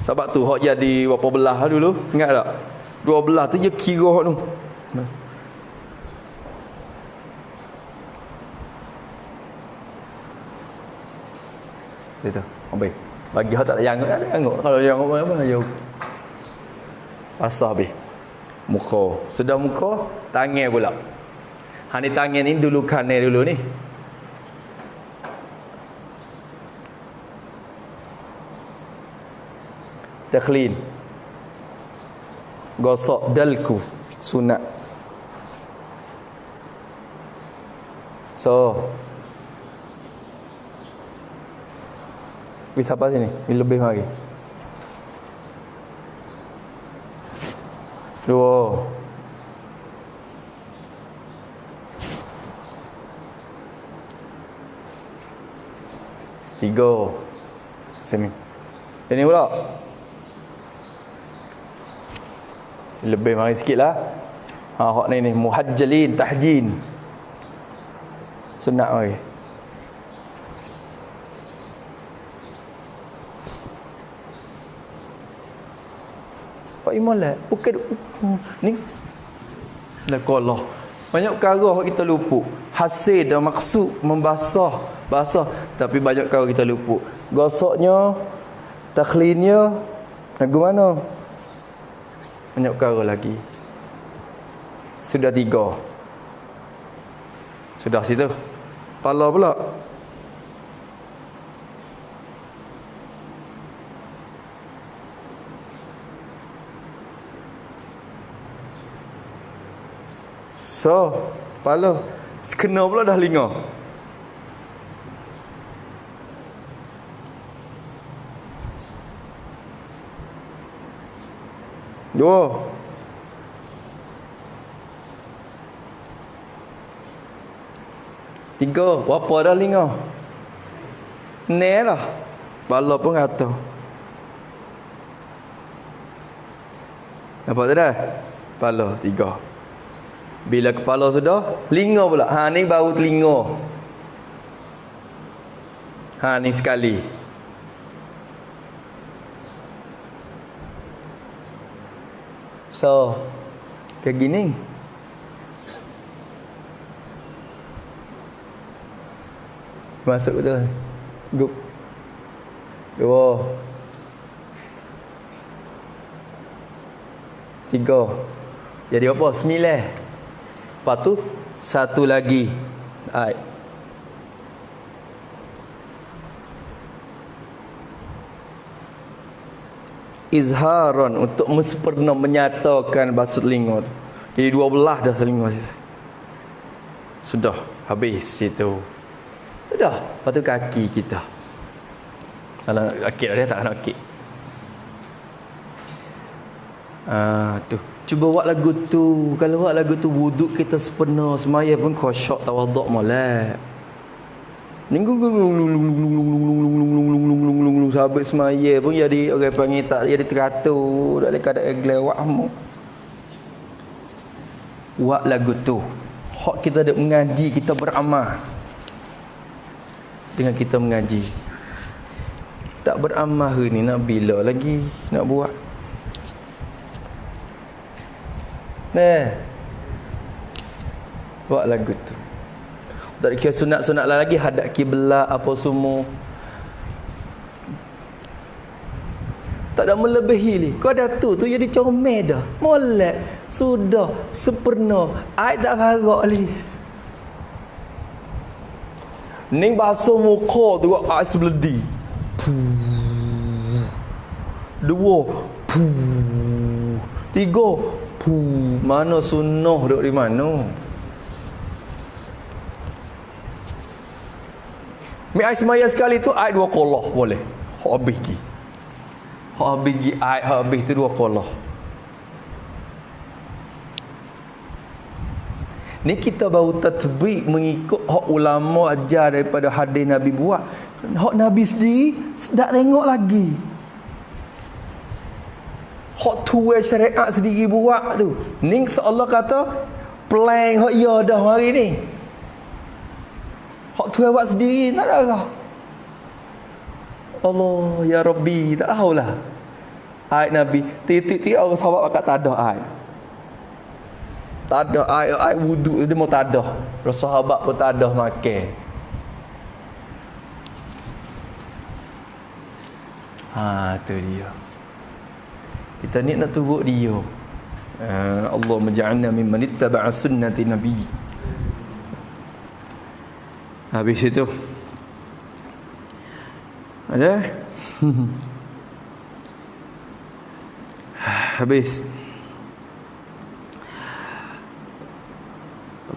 Sebab tu hak jadi berapa belah dulu? Ingat tak? 2 belah tu je kira hak tu. Itu. Habis. Bagi hak tak janggut ada janggut. Kalau janggut apa yo. Basah habis. Muka. Sudah muka, tangan pula. Ha ni tangan ni dulu kanan dulu ni. Takhlin. Gosok dalku sunat. So bisa apa sini? Ini lebih lagi. 2. 3. Sini. Ini pula. Lebih mari sikitlah. Hak ni muhajjalin tahjin. Sunat mari. Pak Imam lah. Bukan ni. Lah Allah. Banyak perkara kita luput. Hasil dan maksud basah, tapi banyak perkara kita luput. Gosoknya, takhlinnya, lagu mana? Banyak perkara lagi. Sudah 3. Sudah situ. Pala pula. So, pala. Sekena pula dah linga. Dua. 3. Berapa dah linga? Ne lah. Pala pun kata. Nampak tak dah? Pala 3. Bila kepala sudah, telinga pula. Ha ni baru telinga. Ha ni sekali. So, kayak gini. Masuk betul. Gup. 2. 3. Jadi apa? 9. Lepas tu 1 lagi. Ai. Izharan untuk sempurna menyatakan basuh telinga tu. Jadi 2 belah dah telinga. Sudah habis situ. Sudah. Lepas tu kaki kita. Kalau akid dia tak nak akid. Tu. Cuba buat lagu tu. Kalau buat lagu tu wuduk kita sempurna, semaya pun khusyuk tawaduk molek. Sahabat semaya pun jadi orang panggil tak jadi teratur dalam keadaan gelawak mu. Buat lagu tu. Hak kita ada mengaji, kita beramal. Dengan kita mengaji. Tak beramal ni nak bila lagi nak buat. Buat lagu tu. Tak kira sunat-sunat lagi, hadap kiblat apa semua. Tak ada melebihi ni. Kau dah tu jadi comel dah. Molek. Sudah. Sempurna. Air tak harap ni. Ni basuh muka tu air sebeledi. Dua. Tiga. Mana sunnah duduk di mana? Mi air semaya sekali tu air 2 kolah boleh. Hak habis ki. Hak habis ki air hak habis tu 2 kolah. Ni kita baru tatbik mengikut hak ulama ajar daripada hadis Nabi buat. Hak Nabi sendiri tak tengok lagi. Hak tuai syariat sendiri buat tu. Ni seolah kata plan hak ya dah hari ni. Hak tuai buat sendiri tak ada kah? Allah ya Rabbi, tak tahulah. Ayat Nabi, titik-titik orang sahabat pakat tadah ayat. Tadah ayat wuduk dia mau tadah. Sahabat pun tadah makan. Tu dia. Kita ni nak tunggu dia. Allah maj'alna mimman ittaba'a sunnati Nabi. Habis itu ada habis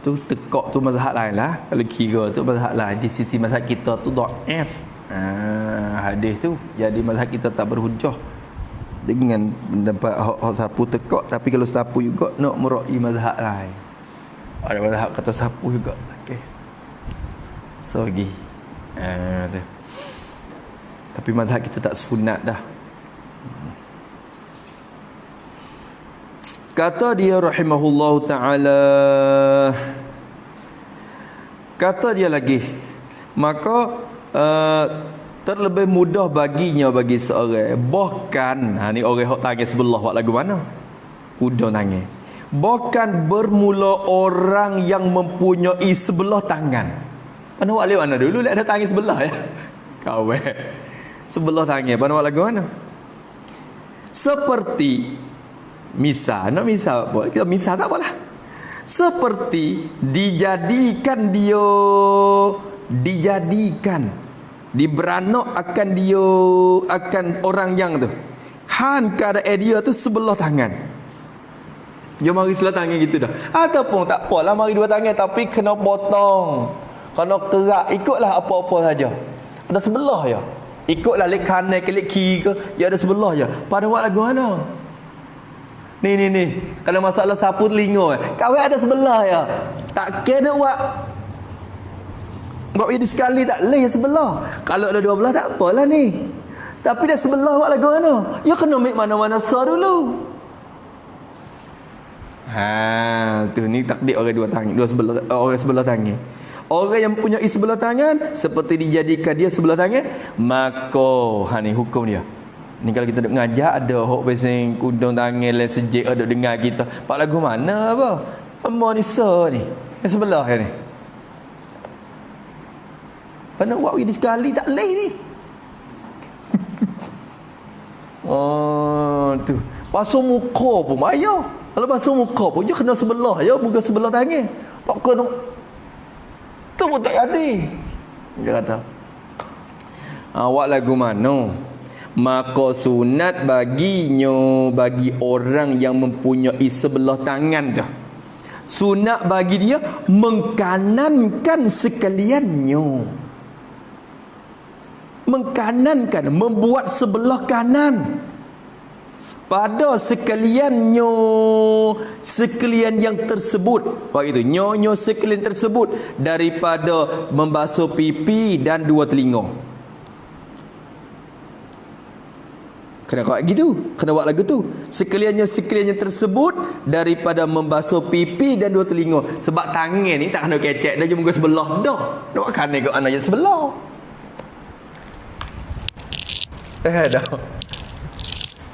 tu tekak tu mazhab lain lah. Kalau kira tu mazhab lain, di sisi mazhab kita tu dhaif. Hadis tu jadi mazhab kita tak berhujah dengan pendapat hak sapu tekak. Tapi kalau sapu juga nak merai mazhab lain. Ada mazhab kata sapu juga. Okey. So lagi tu. Tapi mazhab kita tak sunat dah. Kata dia rahimahullahu ta'ala, kata dia lagi, maka terlebih mudah baginya bagi seorang, bahkan ni orang hok tangan sebelah buat lagu mana? Udah tangan. Bahkan bermula orang yang mempunyai sebelah tangan. Mana buat lewat mana dulu ada tangan sebelah ya. Kawan. Sebelah tangan. Mana buat lagu mana? Seperti misal, nak misal apa? Kita misal tak apalah. Seperti dijadikan diberanak akan dia akan orang yang tu. Han keadaan dia tu sebelah tangan. Dia mari sebelah tangan gitu dah. Ataupun tak apalah mari 2 tangan tapi kena potong. Kena kerak, ikutlah apa-apa saja. Ada sebelah ya. Ikutlah lek kanan ke lek kiri ke, dia ada sebelah je. Pada buat lagu mana? Ni. Kalau masalah sapu telinga, kawan ada sebelah ya. Tak kena buat ini sekali tak leh sebelah. Kalau ada 2 belah tak apalah ni. Tapi dah sebelah buat lagu mana? Ya kena ambil mana-mana sah dulu. Tu ni takdir orang 2 tangan, orang sebelah tangan. Orang yang punya sebelah tangan seperti dijadikan dia sebelah tangan, maka ni hukum dia. Ni kalau kita duk ngajak ada hok besing kudung tangan lain sejik ada dengar kita. Pak lagu mana apa? Amma ni ni. Yang sebelah ni. Pana buat ini sekali tak leh ni. Tu. Basuh muka pun payah. Kalau basuh muka pun dia kena sebelah ya, bukan sebelah tangan. Tak kena tu pun tak ada. Dia kata awak lagu mana? Maka sunat baginya bagi orang yang mempunyai sebelah tangan dah. Sunat bagi dia mengkanankan sekaliannya. Mengkanankan, membuat sebelah kanan pada sekalian yang tersebut. Begitu, nyo sekalian tersebut daripada membasuh pipi dan 2 telinga. Kena buat gitu, kena buat lagu tu. Sekalian tersebut daripada membasuh pipi dan 2 telinga. Sebab tangan ni tak kena kecek dah, muka sebelah dah. Nak buat kanan ke anak je sebelah. Dah.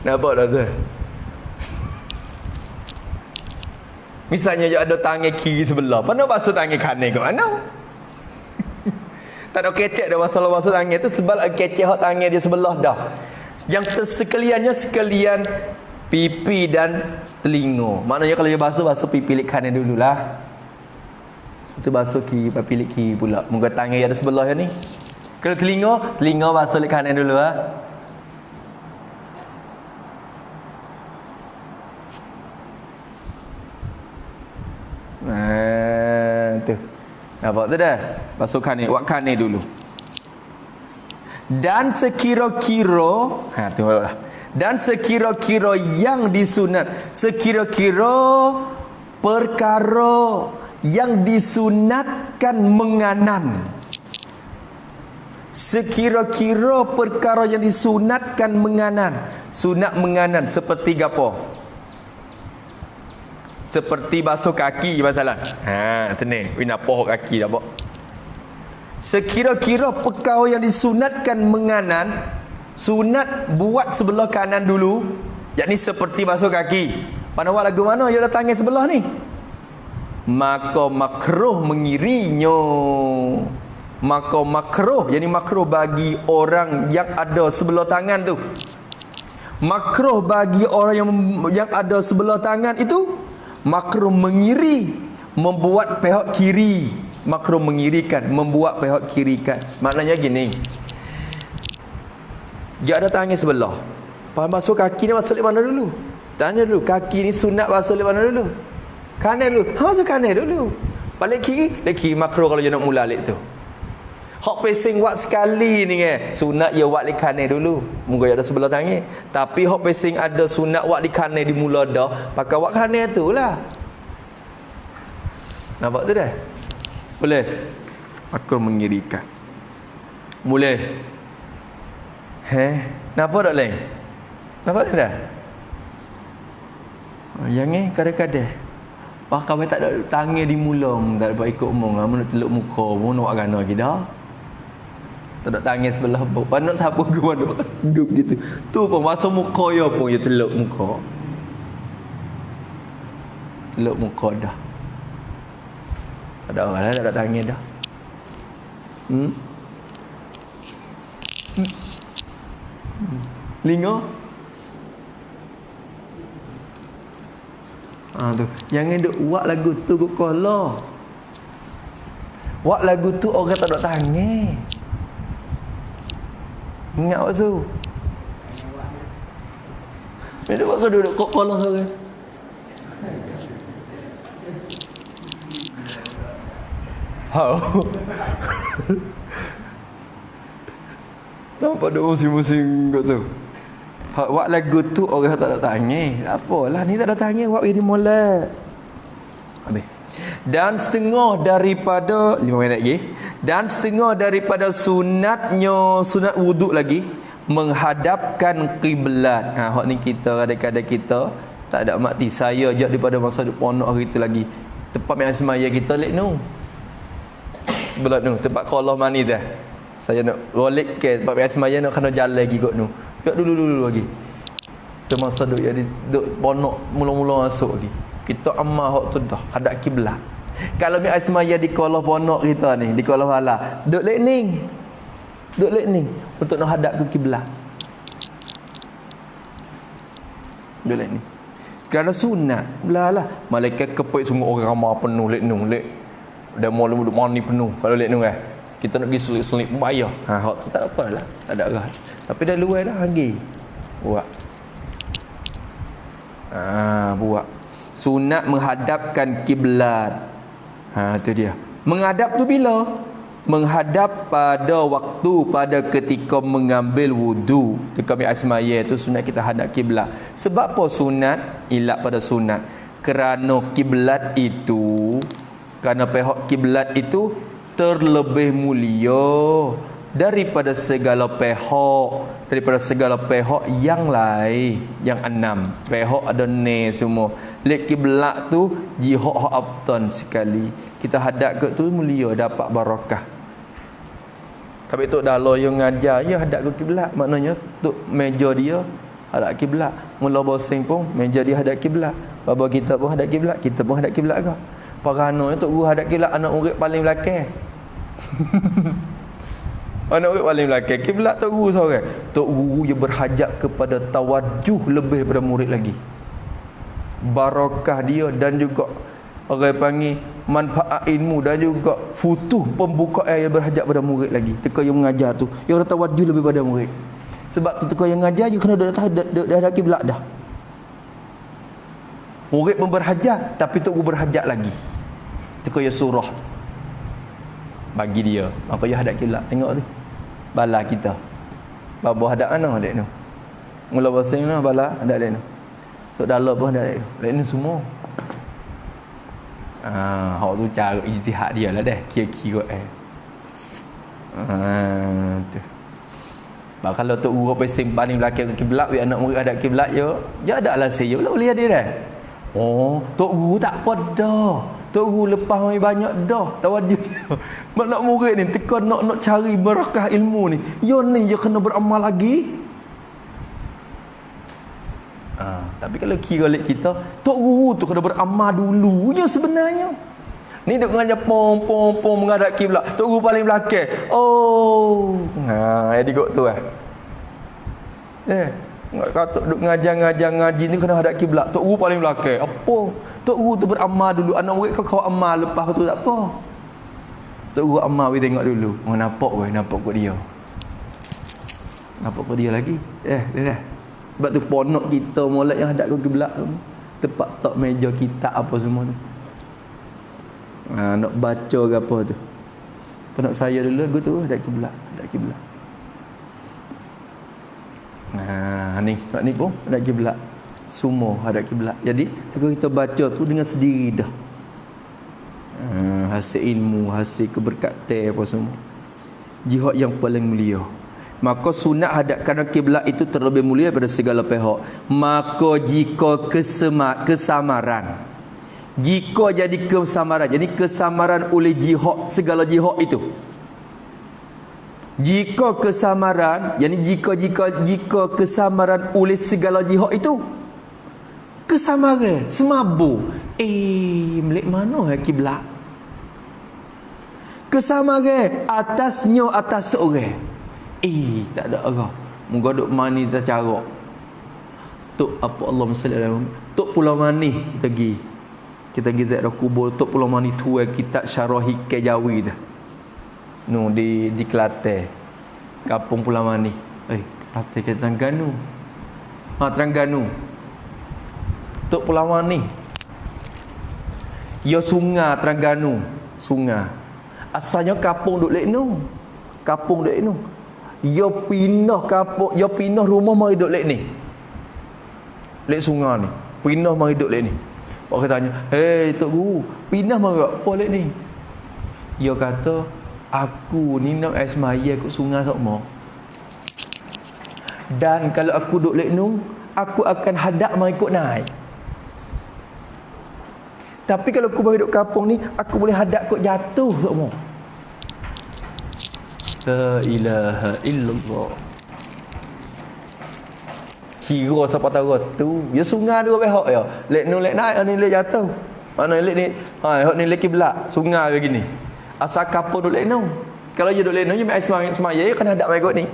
Nampak dah tu. Misalnya dia ada tangan kiri sebelah, mana basuh tangan kanan ke mana? Tak ada kecek dah masalah basuh tangan tu sebab kecek hak tangan dia sebelah dah. Yang sekaliannya sekalian pipi dan telinga. Maknanya kalau dia basuh pipi lik kanan dululah. Itu basuh kiri, pipi lik kiri pula. Muka tangan yang ada sebelah ni. Kalau telinga basuh lik kanan dulu ah. Tu. Nampak tu dah? Basuh kanan, buat kanan dulu. Dan sekira-kira, tengoklah. Dan sekira-kira yang disunat, sekira-kira perkara yang disunatkan menganan. Sekira-kira perkara yang disunatkan menganan. Sunat menganan seperti gapo? Seperti basuh kaki masalah. Tenang. Wina pohok kaki dah, Pak. Sekira-kira perkara yang disunatkan menganan, sunat buat sebelah kanan dulu, yakni seperti basuh kaki. Pada awak lagu mana yang datangnya sebelah ni? Maka makruh mengirinya. Maka makruh, yakni makruh bagi orang yang ada sebelah tangan tu. Makruh bagi orang yang ada sebelah tangan itu makruh mengiri, membuat pihak kiri. Makruh mengirikan, membuat pihak kirikan. Maknanya gini, dia ada tangan sebelah, basuh kaki ni basuh di mana dulu? Tanya dulu, kaki ni sunat basuh di mana dulu? Kanan dulu. Basuh kanan dulu. Balik kiri makruh kalau dia nak mula alik tu. Hak pesing buat sekali ni sunat dia buat di kanan dulu. Mungkin ada sebelah tangan. Tapi hak pesing ada sunat buat di kanan di mula dah, pakai buat kanan tu lah. Nampak tu dah? Boleh? Makruh mengirikan. Boleh? Nampak tak lain? Nampak dah? Jangan kadang-kadang pakai tak ada tangan di mulam, tak dapat ikut omong, mana teluk muka pun nak buat gana lagi dah. Tak ada tangan sebelah buk. Panak siapa ke mana duduk gitu. Tu pun masa muka ya pun ya teluk muka. Teluk muka dah. Ada orang lah tak ada tangan dah. Linga. Tu. Jangan duk buat lagu tu kok kolah. Buat lagu tu orang tak ada tangan. Ingat waktu tu. Dia buat ke duduk kok kolah tu kan. Nampak duk musim-musim kot tu. Buat lagu tu orang tak ada tangan. Apalah ni tak ada tangan, buat dia molek. Habis. Dan setengah daripada 5 minit lagi. Dan setengah daripada sunatnya, sunat wuduk lagi, menghadapkan kiblat. Hak ni kita kadang-kadang kita tak ada makti. Saya je daripada masa duk pondok hari tu lagi. Tempat yang semaya kita lek nu. Sebelah tu tempat kolah mani dah. Saya nak rolek ke tempat yang semaya nak kena jalan lagi kot nu. Duk dulu lagi. Tu masa duk jadi duk pondok mula-mula masuk lagi. Kita amal hak tu dah hadap kiblat. Kalau mi asmaya di kolah pondok kita ni, di kolah hala, duk lekning. Duk lekning untuk nak hadap ke kiblat. Duk lekning. Kerana sunat, belalah. Malaikat kepek sungguh orang ramai penuh leknung, lek. Dah mau duduk mani penuh kalau leknung kita nak pergi sulit-sulit bayar. Hak tu tak apalah, tak ada arah. Tapi dah luar dah lagi. Buat. Buat. Sunat menghadapkan kiblat. Itu dia. Menghadap tu bila? Menghadap pada waktu, pada ketika mengambil wudu. Kami asmaya tu sunat kita hadap kiblat. Sebab apa sunat? Ilat pada sunat. Kerana kiblat itu, kerana pihak kiblat itu terlebih mulia daripada segala pihak yang lain, yang 6 pihak ada ni semua. Lek kiblat tu jihad hak abtan sekali. Kita hadap ke tu mulia, dapat barakah. Tapi tu dah lo yang ngajar ya hadap ke kiblat, maknanya tu meja dia hadap kiblat. Mula bosing pun meja dia hadap kiblat. Bapa kita pun hadap kiblat, kita pun hadap kiblat ke? Parano tok guru hadap kiblat, anak murid paling belakang. Anak murid paling belakang, kiblat tok guru seorang. Tok guru dia berhajat kepada tawajuh lebih daripada murid lagi. Barakah dia dan juga orang panggil manfaat ilmu dan juga futuh pembukaan yang berhajat pada murid lagi. Teka yang mengajar tu, yang orang tawajuh lebih pada murid. Sebab tu teka yang mengajar je kena dah hadap kiblat dah. Murid pun berhajat, tapi tok guru berhajat lagi. Teka yang surah bagi dia, maka dia hadap kiblat. Tengok tu. Bala kita. Babo hadap mana hadap tu? Mula bahasa ni bala hadap dia tu. Tok dalam pun hadap dia tu. Lain semua. Hak tu cara ijtihad dia lah dah. Kira-kira tu. Bah kalau tok guru pesing paling belakang kiblat, we anak murid hadap kiblat ya adaklah saya boleh ada dah. Oh, tok guru tak apa dah. Tok guru lepas mai banyak dah. Tawaduk dia. Mak murid ni teka nak cari barakah ilmu ni. Yo ni je kena beramal lagi. Tapi kalau kira lek kita, tok guru tu kena beramal dulunya sebenarnya. Ni duk ngajar pom menghadap kiblat. Tok guru paling belakang. Oh, jadi kok tu kata duk ngaji ni kena hadap kiblat. Tok guru paling belakang. Apa? Tok guru tu beramal dulu. Anak murid kau amal lepas tu tak apa. Tok guru amal we tengok dulu. Nampak kok dia. Nampak kok dia lagi. Dah. Sebab tu ponok kita molek yang hadap ke kiblat tu. Tepat tok meja kitab apa semua tu. Nak baca ke apa tu. Ponok saya dulu aku tu hadap kiblat. Nak ni pun hadap kiblat. Semua hadap kiblat. Jadi kalau kita baca tu dengan sendiri dah. Hasil ilmu, hasil keberkatan apa semua. Jihad yang paling mulia. Maka sunat hadap kanan kiblat itu terlebih mulia pada segala pihak. Maka jika kesamaran, jika jadi kesamaran, jadi kesamaran oleh jihad, segala jihad itu. Jika kesamaran, jadi jika kesamaran oleh segala jihad itu, kesamaran semabur. Milik mana kiblat? Kesamaran atasnya atas seorang. Tak ada arah. Moga duk mani tak cara. Tok apa Allah salli alaihi wasallam. Tok Pulau Mani kita pergi. Kita pergi tak ada kubur Tok Pulau Mani tu kitab Syarah Hikam Jawi dah. No di Kelantan. Kampung Pulau Mani. Kelantan ke Terengganu. Terengganu. Tok Pulau Mani. Ya sungai Terengganu. Sungai. Asalnya kampung duk lek nu. Kampung duk nu. Yo pindah kapuk, yo pindah rumah mari duduk lek ni. Lek sungai ni. Pindah mari duduk lek ni. Pak tanya, "Hei tok guru, pindah mari apa lek ni?" Yo kata, "Aku ni nak semaya kat sungai sokmo. Dan kalau aku duduk lek nu, aku akan hadap mari ikut naik. Tapi kalau aku mari duduk kampung ni, aku boleh hadap kok jatuh sokmo." La ilaha illallah. Kira siapa tahu tu. Ya sungai dua pihak ya. Lek nu lek naik, ni lek jatuh. Mana lek ni? Hak ni lek kiblat. Sungai begini. Asal kapur duk lek nu. Kalau je duk lek nu je mai semaya je kena hadap mai kot ni.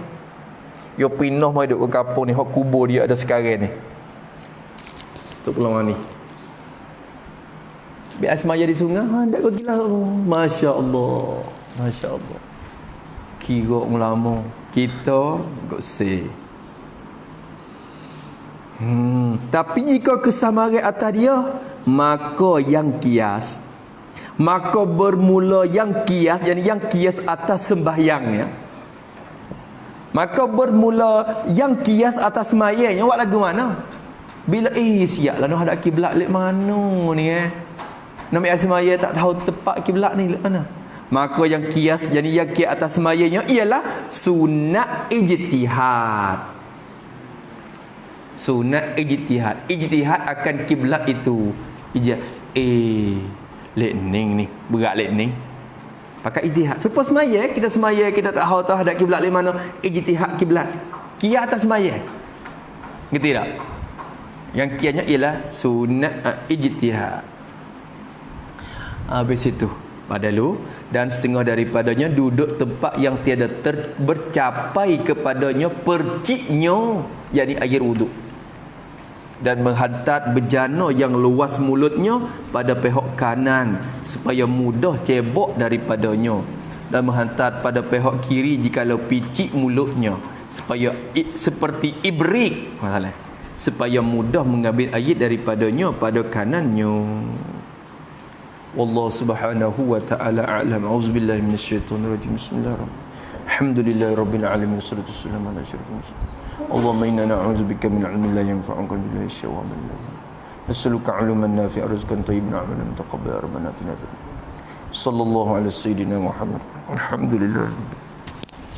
Yo pindah mai duk ke kapur ni, hak kubur dia ada sekarang ni. Tu Pulau Mani. Biar semaya di sungai, hadap kot gila. Masya-Allah. Masya-Allah. Kira ulama kita kok say. Tapi jika kesamaran atas dia, maka yang kias, maka bermula yang kias, jadi yang kias atas sembahyangnya. Maka bermula yang kias atas semayangnya. Buat lagu mana? Bila siap lah nak hadap kiblat lek mana ni Nak ambil semaya tak tahu tepat kiblat ni lek mana. Maka yang kias, jadi yang kias atas semayanya ialah sunat ijtihad. Sunat ijtihad. Ijtihad akan kiblat itu. Lek ning ni, berat lek ning. Pakai ijtihad. Supaya semaya kita tak tahu hadap kiblat di mana, ijtihad kiblat. Kias atas semaya. Ngerti tak? Yang kianya ialah sunat ijtihad. Habis itu pada lu dan setengah daripadanya duduk tempat yang tiada bercapai kepadanya perciknya, yakni air wuduk, dan menghantar bejana yang luas mulutnya pada pihak kanan supaya mudah cebok daripadanya, dan menghantar pada pihak kiri jikalau picik mulutnya supaya seperti ibrik, supaya mudah mengambil air daripadanya pada kanannya. Wallahu subhanahu wa ta'ala a'lam. Auzubillahi minasyaitonir rajim. Bismillahirrahmanirrahim. Alhamdulillahirabbil alamin wassalatu wassalamu ala asyrofil mursalin. Allahumma inna na'udzubika min 'ilmin la yanfa'u wa min syawwin la yadhurru. Nas'aluka 'ilman nafi'an rizqan thayyiban 'amalan mutaqabbalan rabbana atina fid dunya. Sallallahu ala sayyidina Muhammad. Alhamdulillah.